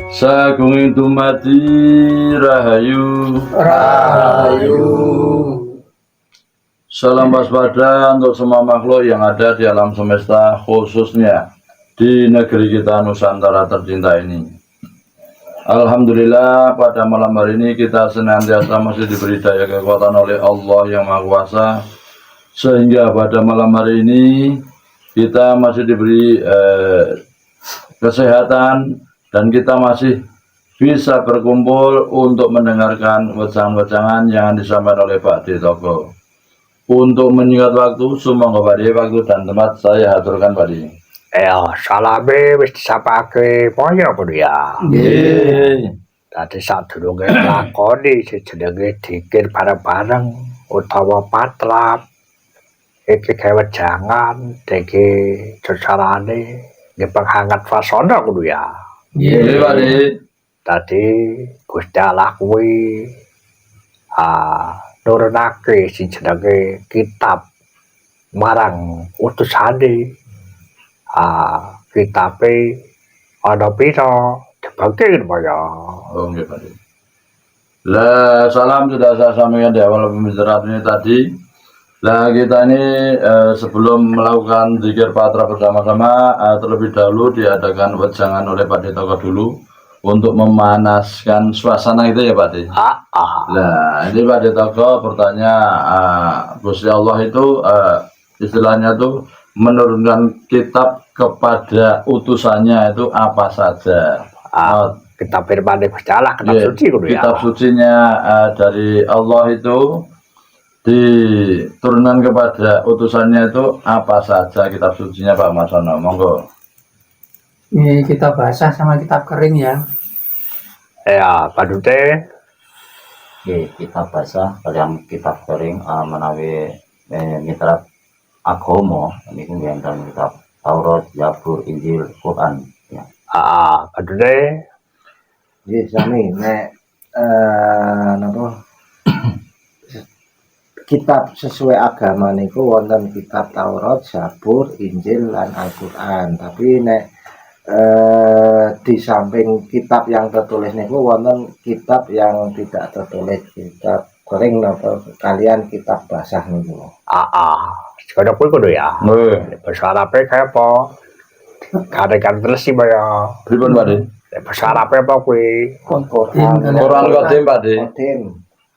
Sagunging dumadi rahayu. Salam waspada untuk semua makhluk yang ada di alam semesta, khususnya di negeri kita Nusantara tercinta ini. Alhamdulillah, pada malam hari ini kita senantiasa masih diberi daya kekuatan oleh Allah yang Maha Kuasa, sehingga pada malam hari ini kita masih diberi kesehatan dan kita masih bisa berkumpul untuk mendengarkan wejangan-wejangan yang disampaikan oleh Pak D. Toko. Untuk menyingkat waktu, sumangga Pak D, waktu dan tempat saya aturkan Pak D. Salame wis disapake moyo kudu ya. Nggih. Dadi sadurunge lakoni jenenge dikir bareng-bareng utawa patrap. Iki gawe jangan iki carane nggih penghangat swasana kudu ya. Nggih, Pak D. Dadi Gusti Allah kuwi nurunake sing jenenge kitab marang utusane. Kitabe ana pira dibagi kaya. Oh, nggih, Pak D. Lah, salam sudah saya sampaikan di awal pembicaraan ini tadi. Nah, kita ini sebelum melakukan zikir patra bersama-sama, terlebih dahulu diadakan wejangan oleh Pak D. Toko dulu untuk memanaskan suasana itu ya Pak D. Nah, ini Pak D. Toko bertanya, Gusti Allah itu istilahnya tuh menurunkan kitab kepada utusannya itu apa saja? Kitab firman Gusti Allah, kitab suci kudu ya. Kitab sucinya dari Allah itu diturunkan kepada utusannya itu apa saja kitab sucinya Pak Marsono? Monggo. Ini kitab basah sama kitab kering ya. Ya, padute kitab basah kalian kitab kering menawi mitra agama niku dalam kitab Taurat, Zabur, Injil, Quran ya. Padute nggih sami nek napa kitab sesuai agama niku wonten kitab Taurat, Zabur, Injil lan Al-Qur'an. Tapi nek di samping kitab yang tertulis niku wonten kitab yang tidak tertulis, kitab kering napa kalian kitab basah niku. Sekolah kuwi kudu ya. Bahasa Arabe kaya apa? Kadang-kadang terus sih ya. Pripun Pak D? Bahasa Arabe apa kuwi? Quran Qadim Pak D.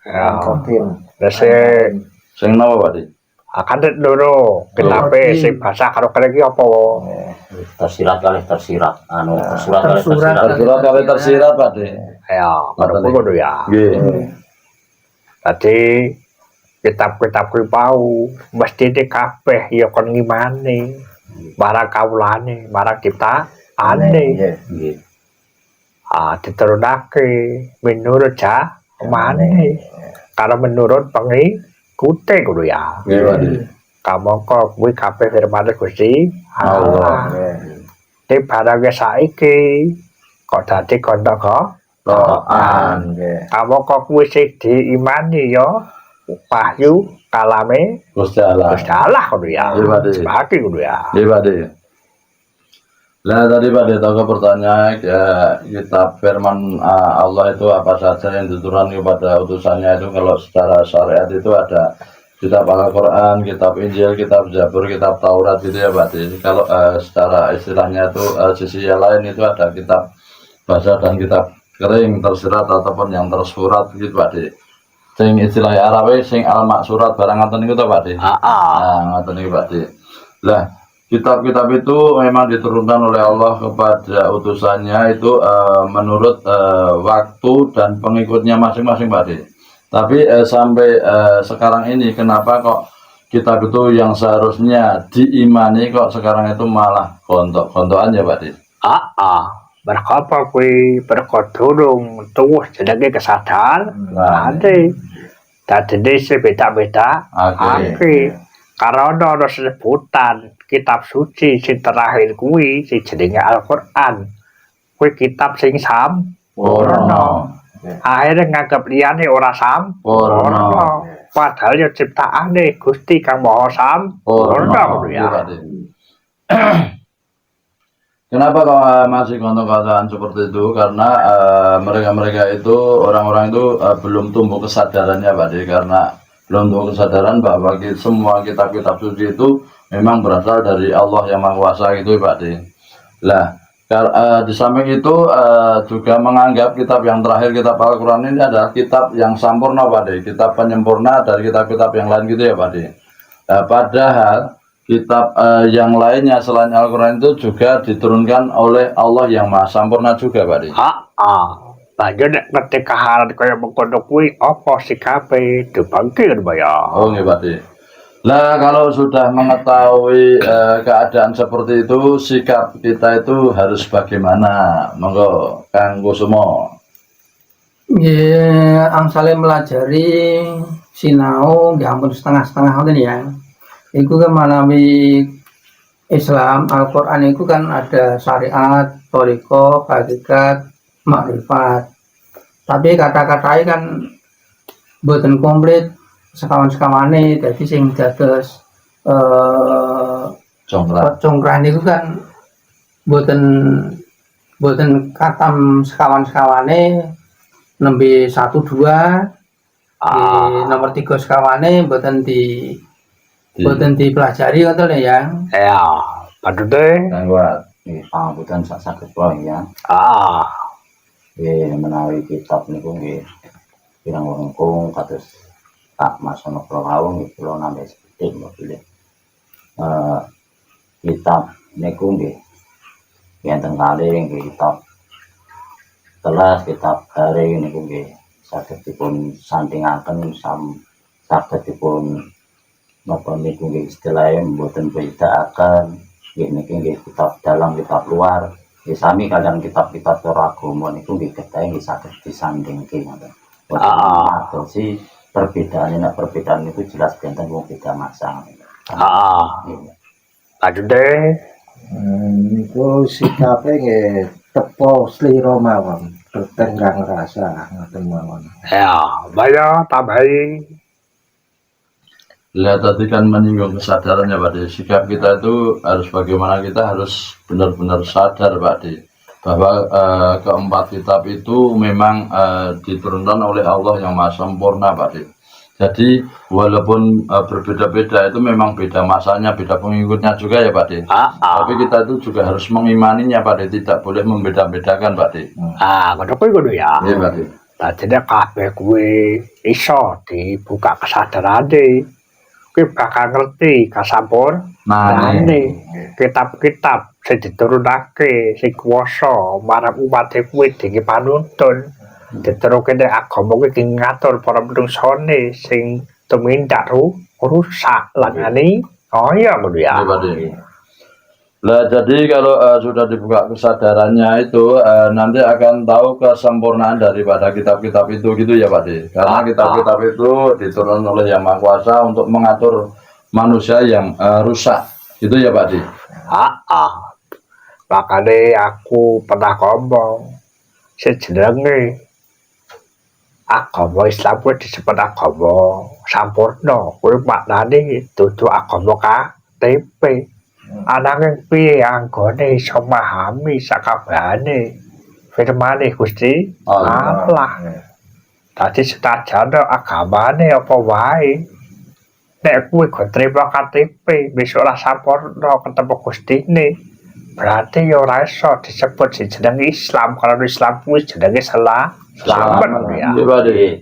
Qadim. Terus Sing napa Pak D? akan loro kitabe sing bahasa karo kene iki apa? Tersirat kali tersirat Tersurat kali tersirat Pak D. Ya, karo kudu ya. Nggih. Tadi kitab-kitab kuwi mau mesti kabeh ya kon ngimani marang kawulane, marang ciptaane. nggih. Diturunake menurut mane kalau menurut pengikute kudu ya. Nggih Pak D. Kamangka kuwi kabeh firman Gusti Allah. Di barang saiki kok dadi kandha Quran. Kamangka kuwi sing diimani ya wahyu kalame Gusti Allah. Gusti Allah kudu ya. Iya, Pak D. Sebagi kudu ya. Nggih Pak D. Nah tadi Pak D Toko bertanya kitab firman Allah itu apa saja yang diturunkan kepada utusannya itu. Kalau secara syariat itu ada kitab Al-Quran, kitab Injil, kitab Zabur, kitab Taurat gitu ya Pak D. Kalau secara istilahnya itu sisi yang lain itu ada kitab basah dan kitab kering tersirat ataupun yang tersurat gitu Pak D. Sing istilah Arabe sing al-maksurat barang ngoten niku to Pak D. Ngoten niku Pak D. Lah kitab-kitab itu memang diturunkan oleh Allah kepada utusannya itu menurut waktu dan pengikutnya masing-masing Pak D. Tapi sampai sekarang ini kenapa kok kitab itu yang seharusnya diimani kok sekarang itu malah gontok-gontokan ya Pak D? Berkapa kuwi berkodurung tuwuh jenenge kesadaran. Ade. Dadi beda-beda. Karena ada sebutan kitab suci sing terakhir kuwi sing jenenge Al-Qur'an. Kuwi kitab sing sampurna. Akhirnya nganggep liyane ora sampurna. Padahal ya ciptaane Gusti kang Maha Sampurna kuwi ya. Kenapa kok masih gontok-gontokan seperti itu? Karena mereka-mereka itu orang-orang itu belum tumbuh kesadarannya, Pak De. Karena belum tumbuh kesadaran bahwa semua kitab-kitab suci itu memang berasal dari Allah yang Maha Kuasa gitu, Pak De. Lah, di samping itu juga menganggap kitab yang terakhir, kitab Al-Quran ini adalah kitab yang sempurna, Pak De. Kitab penyempurna dari kitab-kitab yang lain gitu ya, Pak De. Padahal kitab yang lainnya selain Al-Quran itu juga diturunkan oleh Allah yang Maha Sempurna juga, Pak De. Banyak nek ketika hal kaya mengkono kuwi apa sikape dibangkir ya. Oh nggih, Pak De. Lah kalau sudah mengetahui keadaan seperti itu, sikap kita itu harus bagaimana? Monggo Kang Kusumo. Ya, angsale melajari sinau nggih ampun setengah-setengah ngoten ya. Iku kan manawi Islam, Al-Quran itu kan ada syariat, thariqah, hakikat, makrifat. Tapi kata-katanya kan boten komplit sekawan-sekawane, jadi sing dados congkran itu kan boten katam sekawan-sekawane nembe 1 2 nomor 3 sekawane boten dipelajari ngoten ya. Ya, padute Kuat. Pangapunten saged kula ya. Menawi kitab niku nggih kirang langkung kados tak masono kula nggih kula nambe sedhik mboten. Kitab niku nggih wonten kalih nggih kitab telas, kitab garing niku nggih saged dipun santingaken saged dipun napa niku nggih istilahnya mboten bedakaken nggih niki nggih kitab dalam kitab luar nggih sami kaliyan kitab-kitab agama niku nggih kedah nggih saged disandingke ngoten. Adosi perbedaan itu jelas benten wong beda masang. padute Niku sikape nggih tepo slira mawon, bertenggang rasa ngoten mawon. ya baya tambahi. Lihat tadi kan menyinggung kesadarannya, Pak De. Sikap kita itu harus bagaimana, kita harus benar-benar sadar, Pak De, bahwa keempat kitab itu memang diturunkan oleh Allah yang Maha Sempurna, Pak De. Jadi walaupun berbeda-beda itu memang beda masanya, beda pengikutnya juga ya, Pak De. Tapi kita itu juga harus mengimaninya, Pak De, tidak boleh membeda-bedakan, Pak De. Ngono kuwi ya. Iya, Pak De. Dadi kabeh kuwi iso dibuka kesadarane. Kuwi bakal ngerti kasampurnane kitab-kitab sing diturunake sing kuwasa marang umat kuwi dene panuntun diteruke nek agama kuwi ngatur para menungsane sing tumindak rusak langane. Oh iya ngono ya. Iya, Pak De. Lah jadi kalau sudah dibuka kesadarannya itu nanti akan tahu kesempurnaan daripada kitab-kitab itu gitu ya, Pak De. Karena kitab-kitab itu diturunkan oleh Yang Maha Kuasa untuk mengatur manusia yang rusak. Gitu ya, Pak De. Makanya aku pernah ngomong sejenenge agama Islam kuwi disebut agama sampurna. Kuwi maknane dudu agama KTP. Ananging piye anggone iso memahami sakabehane firmane Gusti Allah. Dadi senajan agamane apa wae nek kuwi go trima KTP wis ora sampurna ketemu Gustine, berarti ya ora iso disebut jeneng Islam. Kalau Islam kuwi jenenge selamat ya. Iya, Pak De.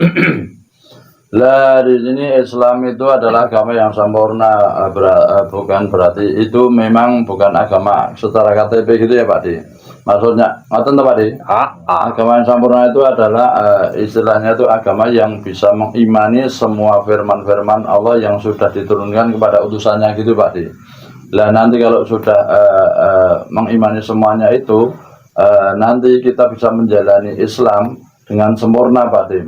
Lah di sini Islam itu adalah agama yang sempurna, bukan berarti itu memang bukan agama secara KTP gitu ya, Pak De. Maksudnya ngoten to, Pak De? Agama yang sempurna itu adalah istilahnya itu agama yang bisa mengimani semua firman-firman Allah yang sudah diturunkan kepada utusannya gitu, Pak De. Lah nanti kalau sudah mengimani semuanya itu nanti kita bisa menjalani Islam dengan sempurna, Pak De.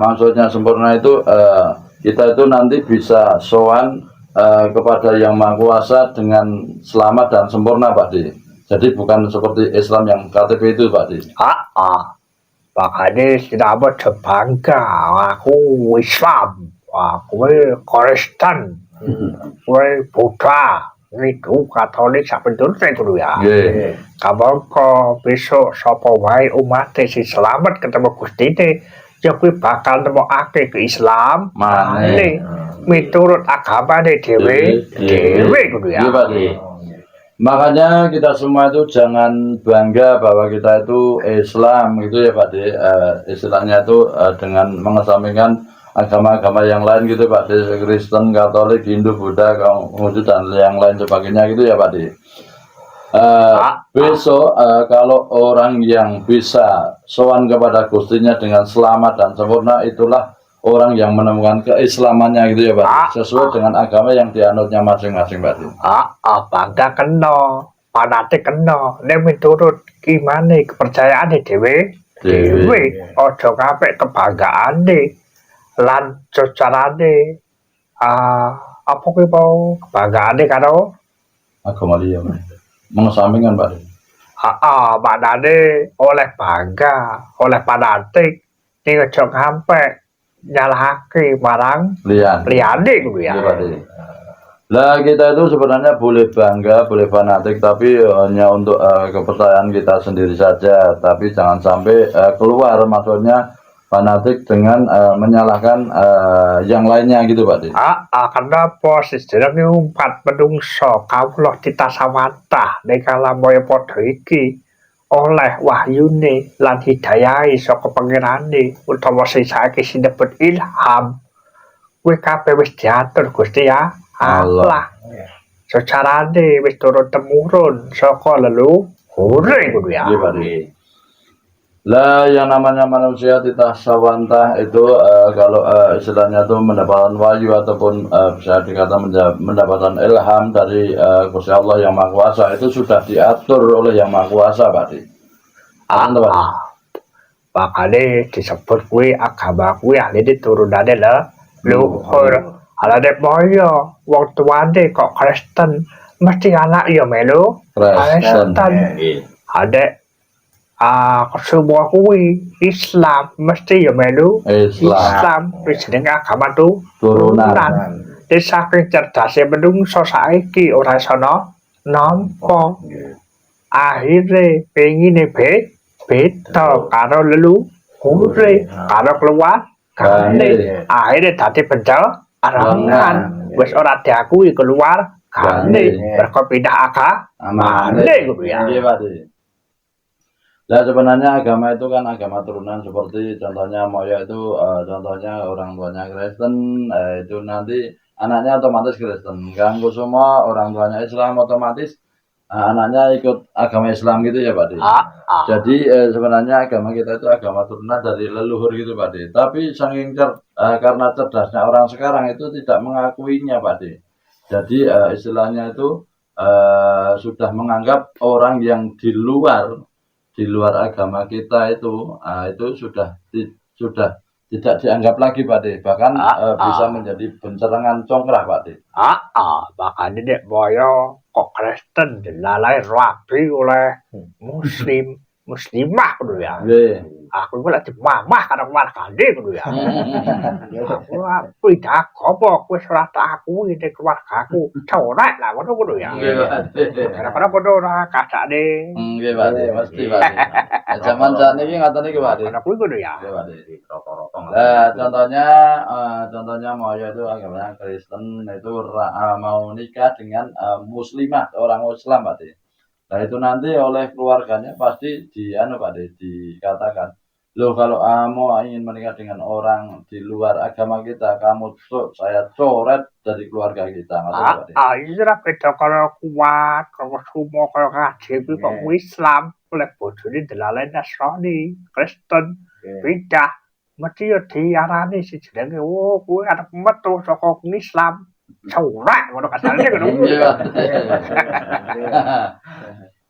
Maksudnya sempurna itu kita itu nanti bisa sowan kepada Yang Maha Kuasa dengan selamat dan sempurna, Pak De. Jadi bukan seperti Islam yang KTP itu, Pak De. Makanya kita bangga aku Islam, aku Kristen, aku Buddha, Itu Katolik sampai dulu itu ya. Nggih. Kabar kok besok sapa wae umat sing selamat ketemu Gusti ne ya kuwi bakal nemokake ke Islam Maneh. miturut agamane dhewe kudu ya. Iya, Pak De. Makanya kita semua itu jangan bangga bahwa kita itu Islam gitu ya Pak De. Istilahnya itu dengan mengesampingkan agama-agama yang lain gitu Pak De, Kristen, Katolik, Hindu, Buddha, Konghucu dan yang lain sebagainya gitu ya Pak De. Besok kalau orang yang bisa sowan kepada Gustinya dengan selamat dan sempurna, itulah orang yang menemukan keislamannya gitu ya Pak De, sesuai dengan agama yang dianutnya masing-masing Pak De. Bangga kena, fanatik kena, nek miturut gimana kepercayaane dhewe aja kabeh kebanggaane lan carane apa kuwi mau kebanggaane karo Agama liya mengesampingkan Pak De. maknane oleh bangga, oleh fanatik ning aja ngampe nyalahake marang liyane kuwi ya. Iya, Pak De. Lah kita itu sebenarnya boleh bangga, boleh fanatik, tapi hanya untuk kepercayaan kita sendiri saja. Tapi jangan sampai keluar, maksudnya fanatik dengan menyalahkan yang lainnya gitu Pak De. Kenapa sejarah umpat menungso kawula titasamata ning kalamaya padha iki oleh wahyune lan hidayahe saka pangerane utawa sing saiki sinebut ilham kuwi kabeh wis diatur Gusti ya Allah. Secarane wis turun temurun saka leluhur kudu ya. Iya Pak De. Lah yang namanya manusia titah sawantah itu kalau istilahnya itu mendapatkan wahyu ataupun bisa dikatakan mendapatkan ilham dari Gusti Allah yang Maha Kuasa, itu sudah diatur oleh yang Maha Kuasa Pak De. Makanya disebut kuwi agama kuwi ahli diturunane leluhur. Alane moyo wong tuane kok Kristen mesti anak ya melu Kristen. Adek semua kuwi Islam mesti ya melu Islam wis jenenge agama turunan. Saking cerdase menungso saiki ora sono nampa. Akhire pengine beda karo leluhure karo keluargane. Akhire dadi penjarangan wis ora diakui keluargane mergo pindah agamane kuwi ya. Nah sebenarnya agama itu kan agama turunan, seperti contohnya Moyo itu contohnya orang tuanya Kristen, itu nanti anaknya otomatis Kristen. Kang Kusuma orang tuanya Islam, otomatis anaknya ikut agama Islam gitu ya Pak De. Jadi sebenarnya agama kita itu agama turunan dari leluhur gitu Pak De. Tapi saking karena cerdasnya orang sekarang itu tidak mengakuinya Pak De. Jadi istilahnya itu sudah menganggap orang yang di luar agama kita itu sudah tidak dianggap lagi Pak De, bahkan bisa menjadi bencerangan congkrah Pak De. Makanya nek boyo kok Kristen dilalai rabi oleh muslimah kudu ya. Aku lagi mamah karo keluargane kudu ya. Aku pindah agama kowe ora tak akui ning keluargaku. Corek lah ngono kudu ya. Karena podo ora kadane. Nggih Pak De, mesti Pak De. Zaman sakniki ngoten iki Pak De. Ana kuwi kudu ya. Nggih Pak De. Nah, contohnya Moyo itu agamanya Kristen, itu mau nikah dengan muslimah, orang Islam Pak De. Nah itu nanti oleh keluarganya pasti Pak De, dikatakan, loh kalau kamu ingin menikah dengan orang di luar agama kita, saya coret dari keluarga kita. Iya beda kalau kuat, kalau semua kalau kaji itu kok Islam, oleh bojone dilalai Nasrani, Kristen, beda. Mesti ya diarani si jenenge, kuwi arep metu saka Islam. Coret ngono kasarane ngono.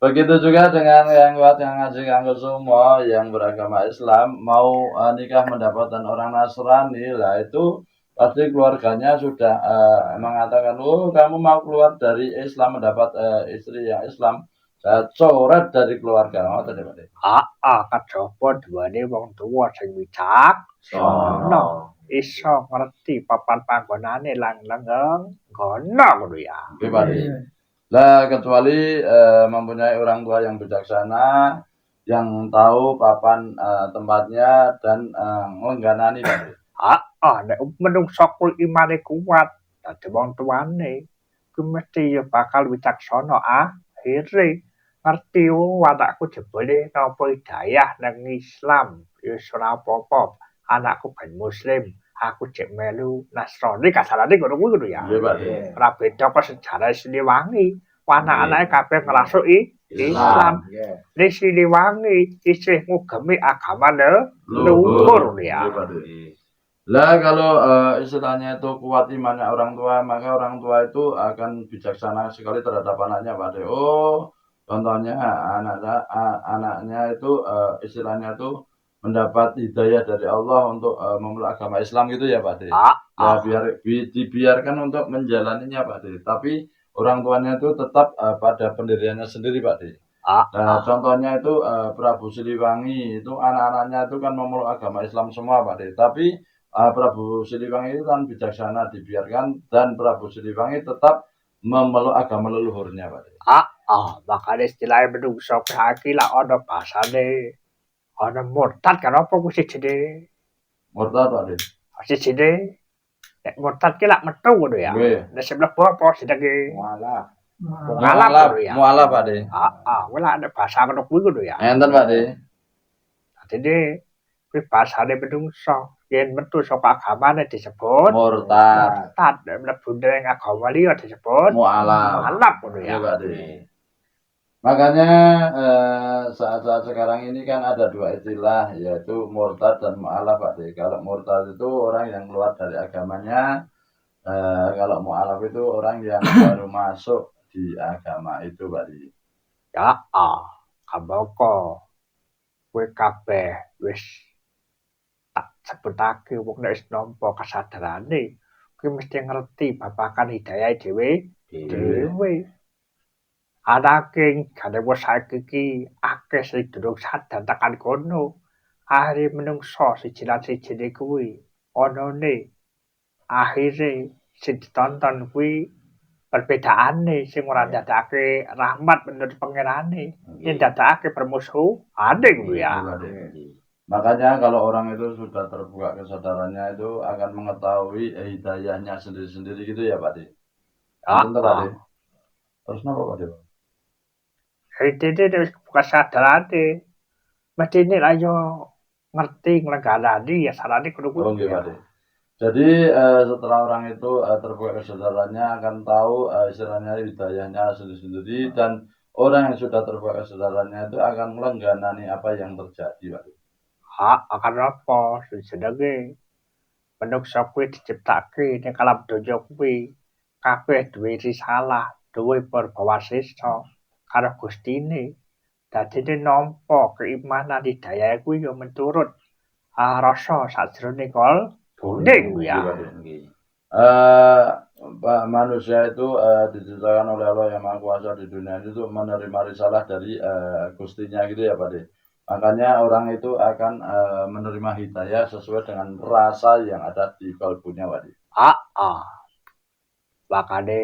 Begitu juga dengan yang ngaji Kang Kusuma yang beragama Islam mau nikah mendapatkan orang Nasrani, lah itu pasti keluarganya sudah mengatakan, kamu mau keluar dari Islam mendapat istri yang Islam, saya coret dari keluarga. Kejaba duwane wong tuwa sing wicaksana iso ngerti papan panggonane lan lenggeng ngono kuwi ya. Nggih Pak De. Lah kecuali mempunyai orang tua yang bijaksana, yang tahu papan tempatnya dan nglengganaani Pak. Nek menungso kuwi imane kuat, dadi wong tuane kuwi mesti ya bakal wicaksana akhire. Ngerti anakku jebule nampa hidayah nang Islam, ya wis ora apa-apa. Anakku ben muslim, aku jek melu Nasrani kasarane ngono kuwi lho ya. Nggih Pak. Ora beda kok sejarah Siliwangi. Anak-anake kabeh ngrasuki Islam. Nggih. Ning Siliwangi isih ngugemi agama leluhur ya. Nggih Pak. Lah kalau istilahnya itu kuat imannya orang tua, maka orang tua itu akan bijaksana sekali terhadap anaknya Pak. Oh, contohnya anaknya itu istilahnya itu mendapat hidayah dari Allah untuk memeluk agama Islam gitu ya Pak. Ya dibiarkan untuk menjalaninya Pak. Tapi orang tuanya itu tetap pada pendiriannya sendiri Pak. Nah, contohnya itu Prabu Siliwangi itu anak-anaknya itu kan memeluk agama Islam semua Pak. Tapi Prabu Siliwangi itu kan bijaksana dibiarkan dan Prabu Siliwangi tetap memeluk agama leluhurnya Pak. Makanya istilahnya menungso kaki lah ana bahasane ana murtad kan apa ku sijine Murtad Pak. sijine nek murtad ki lak metu ngono ya. Nggih. Nek sebelah apa jenenge Walah. ngalap ngono ya. Mualaf Pak. Kuwi lak ana bahasa ngono kuwi ngono ya. Enten Pak. Dadi kuwi bahasane menungso yen metu saka agamane disebut Murtad. nek mlebu ning agama liya disebut Mualaf. ngalap ngono ya. Iya Pak. Makanya saat-saat sekarang ini kan ada dua istilah yaitu murtad dan mu'alaf Pak. Kalau murtad itu orang yang keluar dari agamanya, kalau mu'alaf itu orang yang baru masuk di agama itu Pak. Ya, kaboko kowe kabeh wis tak sebutake wong nek wis nampa kasadarane kuwi mesti ngerti babagan hidayah dhewe. Anake gane wis saiki iki akeh sing durung sadar tekan kono. Akhire menungso siji lan sijine kuwi anane akhire sing ditonton kuwi perbedaane sing ora ndadekake rahmat menurut pangerane, yen ndadekake permusuhane kuwi ya. Makanya kalau orang itu sudah terbuka kesadarannya itu akan mengetahui hidayahnya sendiri-sendiri gitu ya Pak. Tentu Pak. Terus napa Pak? Hidayah wis kasadarane. Mestine lah yo ngerti nglenggani ya salahne kudu Oh nggih Pak. Jadi setelah orang itu terbuka kesadarannya akan tahu istilahnya hidayahnya sendiri-sendiri dan orang yang sudah terbuka kesadarannya itu akan melengganani apa yang terjadi Pak. Akan apa jenenge manungsa kuwi diciptake ning alam donya kuwi kabeh duwe risalah, duwe perbawasisa karo Gustine. Dadine nampa keimanan hidayah kuwi yo menurut rasa sajroning kalbune kuwi ya. Manusia itu diciptakan oleh Allah yang Maha Kuasa di dunia itu menerima risalah dari Gustinya gitu ya Pak. Makanya orang itu akan menerima hidayah sesuai dengan rasa yang ada di kalbunya Pak. Makane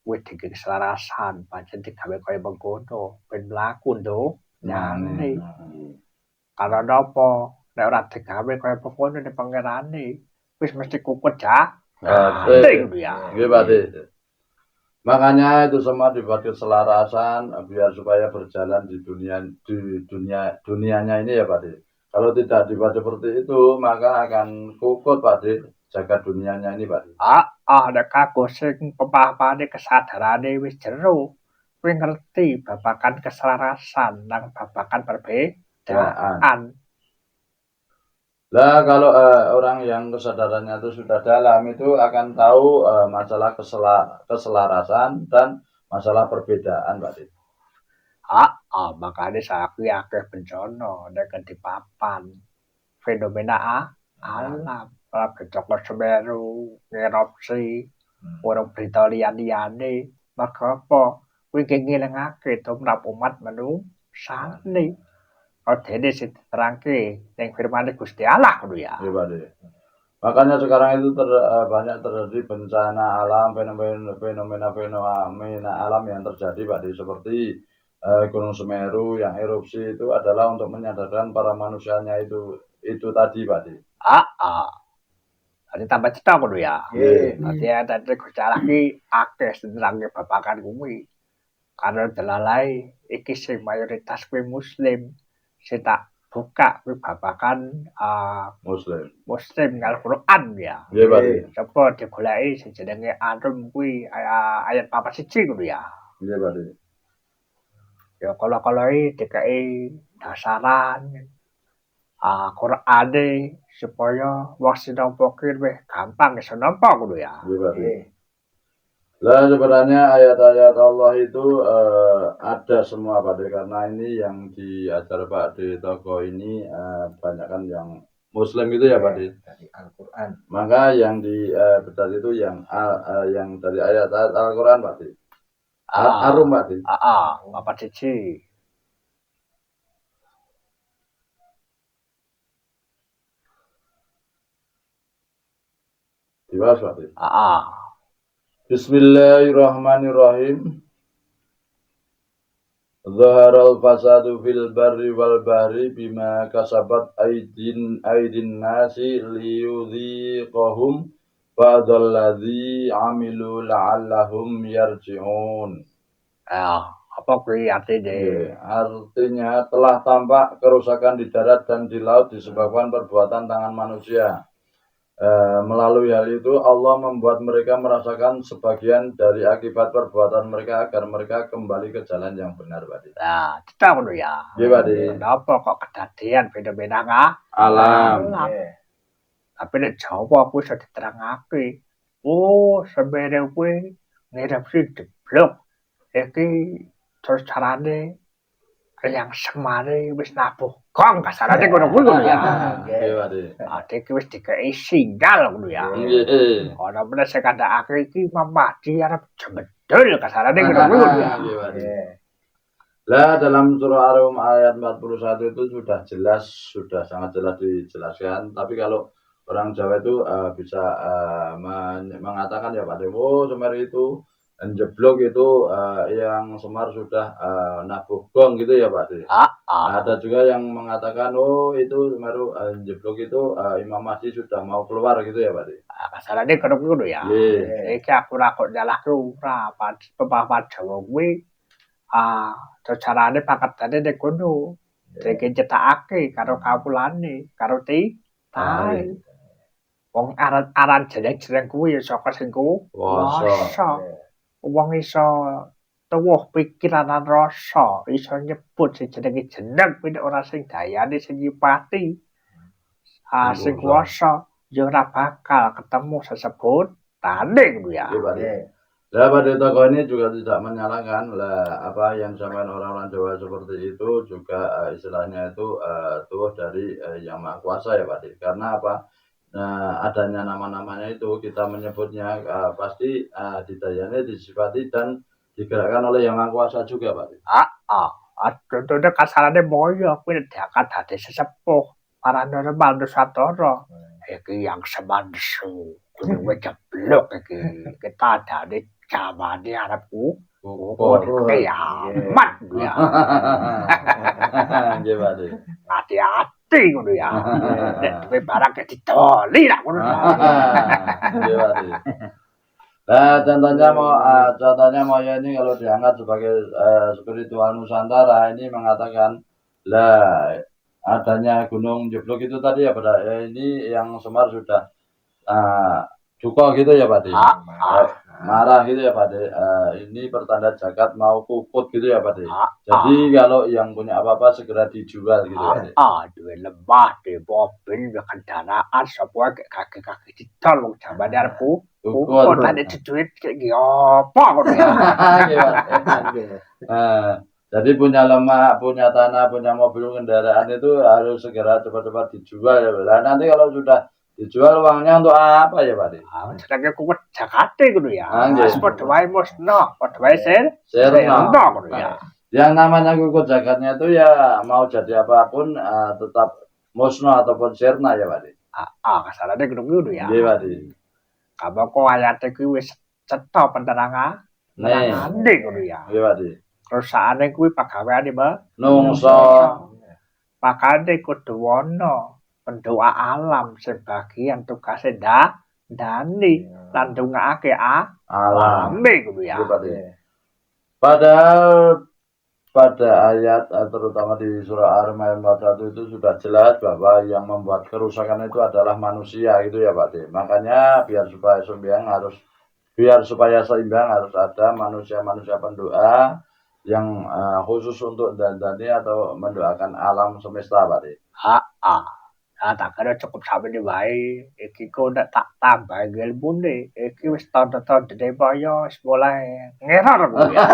wis dikek selarasan pancen digawe kaya mengkono ben mlaku nduk nyane. Karena napa nek ora digawe kaya mengkono ning pangerane wis mesti kukut Nggih Pak. Makanya itu semua dibuat keselarasan biar supaya berjalan di dunianya ini ya Pak. Kalau tidak dibuat seperti itu maka akan kukut Pak. Jaga dunianya ini Pak. Nek aku sing pemahane kesadarane wis jero kowe ngerti babagan keselarasan nang babagan perbedaan. Lah kalau orang yang kesadarannya itu sudah dalam itu akan tahu masalah keselarasan dan masalah perbedaan Pak. Makanya saiki akeh bencana nek di papan fenomena alam Kecokot Semeru, erupsi, urung berita liyan-liyane, merga apa? Kuwi ngelingake tumrap umat manungsane. Dene sing diterangke ning firman Gusti Allah ngono ya. Iya Pak. Makanya sekarang itu banyak terjadi bencana alam, fenomena alam yang terjadi Pak Di, seperti Gunung Semeru yang erupsi itu adalah untuk menyadarkan para manusianya itu tadi Pak Di. Nanti tambah cerita kudu ya. Nggih. Nanti ada cerita lagi akeh senerangnya babakan kuwi. Karena delalai iki sing mayoritas kuwi muslim. Sing tak buka kuwi babakan muslim Al-Qur'an ya. Nggih Pak Di. Coba digoleki sing jenenge Arum kuwi ayat 41 kudu ya. Nggih Pak Di. Ya kalau-kaloi dikai dasaran Qur'ane supaya wong sing nampa wis gampang iso nampa kudu ya. Nggih Pak Di. Lah sebenarnya ayat-ayat Allah itu ada semua Pak De, karena ini yang diajar Pak De Toko ini banyak kan yang Muslim gitu ya Pak De. Dari Al-Quran. Maka yang di betul itu yang dari ayat-ayat Al-Quran Pak De. Arum Pak De. Apa cici? Dibahas Pak De. Bismillahirrahmanirrahim. Zaharal fasadu fil barri wal bahri bima kasabat aidin nasi liyudhiqahum ba'dalladzi amilu la'allahum yarji'un. Apa kuwi artine? Artinya telah tampak kerusakan di darat dan di laut disebabkan perbuatan tangan manusia. Melalui hal itu Allah membuat mereka merasakan sebagian dari akibat perbuatan mereka agar mereka kembali ke jalan yang benar Pak Di. Nah, kita ngono ya. Nggih Pak Di. Kenapa kok kedadian fenomena Alam. Tapi nek Jawa kuwi iso diterangake. Oh, sebenarnya kuwi ngerepsi jeblok. Iki terus carane yang semare wis nabuh gong kasarane ngono kuwi ya. Nggih Pak Di. Iki wis dikei singgal ngono ya. Nggih. Ana meneh sing kandhakake iki Mamadi arep jemedul kasarane ngono kuwi ya. Nggih Pak Di. Lah dalam surah Ar-Rum ayat 41 itu sudah sangat jelas dijelaskan, tapi kalau orang Jawa itu bisa mengatakan ya Pak De, oh Semar itu jeblok itu yang Semar sudah nabuh gong gitu ya Pak De. Ada juga yang mengatakan oh itu Semeru jeblok itu Imam Mahdi sudah mau keluar gitu ya Pak De. Kasarane ngono ya. Iki aku ra kok nyalahke ora pemahaman Jawa kuwi terus carane paketane nek kono. Dene cetakake karo kawulane, karo tae. Wong aran jeneng kuwi ya saka sing kuwasa. Wong iso tuwuh pikiran lan rasa, iso nyebut sing jenenge jeneng kuwi ora sing dayane sing nyipati. Sing kuwasa ya ora bakal ketemu sesebutane kuwi ya. Lah pada tokoh ini juga tidak menyalahkan lah apa yang sampai orang-orang Jawa seperti itu juga istilahnya itu tuh dari yang Maha Kuasa ya Pak. Karena apa? Adanya nama-namanya itu kita menyebutnya pasti didayani, disifati dan digerakkan oleh yang Maha Kuasa juga Pak. Contohnya kasarane moyo kuwi diangkat dadi sesepuh paranormal Nusantara. Iki yang semansu kudu jeblok iki. Kita dadi jamane arepku kiamat ya. Nggih Pak. Hati-hati ngono ya. Nek duwe barang ditoli lah ngono. Nggih Pak. Nah, contohnya mau ya ini kalau diangkat sebagai spiritual Nusantara ini mengatakan lah adanya gunung jeblok itu tadi ya pada ini yang Semar sudah duka gitu ya Pak De. Marah gitu ya Pak De. Ini pertanda jagat mau puput gitu ya Pak De. Jadi kalau yang punya apa-apa segera dijual gitu Pak De. Duwe lembah, duwe mobil, duwe kendaraan, sapa kaki-kaki didol wong jamane arepku. Kok tadi duit kayak apa ngono ya. Jadi punya lemak, punya tanah, punya mobil, kendaraan itu harus segera cepat-cepat dijual ya. Nah, nanti kalau sudah dijual uangnya untuk apa ya Pak De? Jenenge kuwat jakate ngono ya. Padha wae musna, padha wae serna ngono ya. Yang namanya kukut zakatnya itu ya mau jadi apapun tetap musna ataupun serna ya Pak De. Kasarane ngono ya. Nggih, Pakde. Kaboko ayate kuwi wis cetha penerangane ngono ya. Nggih, Pakde. Kerusakane kuwi pagaweane Nungso. Makane kudu ana pendoa alam sebagian tugase dani lan ndongakake Alam. alame ngono ya. Nggih, Pakde. Padahal pada ayat terutama di surah Ar-Rahman 41 itu sudah jelas bahwa yang membuat kerusakan itu adalah manusia gitu ya Pak D. Makanya biar supaya seimbang harus ada manusia-manusia pendoa yang khusus untuk dandani atau mendoakan alam semesta Pak D. Tak kira cukup sampe wae. Iki kok ndak tak tambah ilmune. Iki wis tanda-tandane kaya wis mulai ngeror kuwi ya.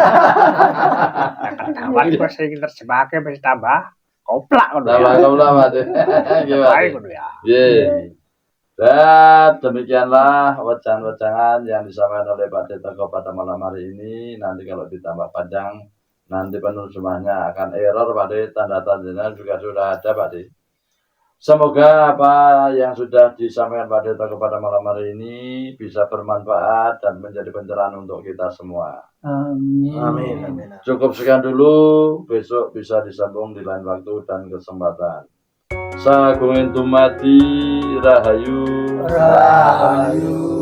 Kawan kok sing nerjemahake wis tambah koplak ngono ya. Tambah Pak D. Nggih Pak D. Ngono ya. Nggih. Dan demikianlah wacan-wacangan yang disampaikan oleh Pak D Teguh pada malam hari ini. Nanti kalau ditambah panjang, nanti penerjemahnya akan error Pak D. Tanda-tandanya juga sudah ada Pak D. Semoga apa yang sudah disampaikan Pak D Teguh pada malam hari ini bisa bermanfaat dan menjadi pencerahan untuk kita semua. Amin. Amin. Cukup sekian dulu, besok bisa disambung di lain waktu dan kesempatan. Sagung entumati rahayu. Rahayu.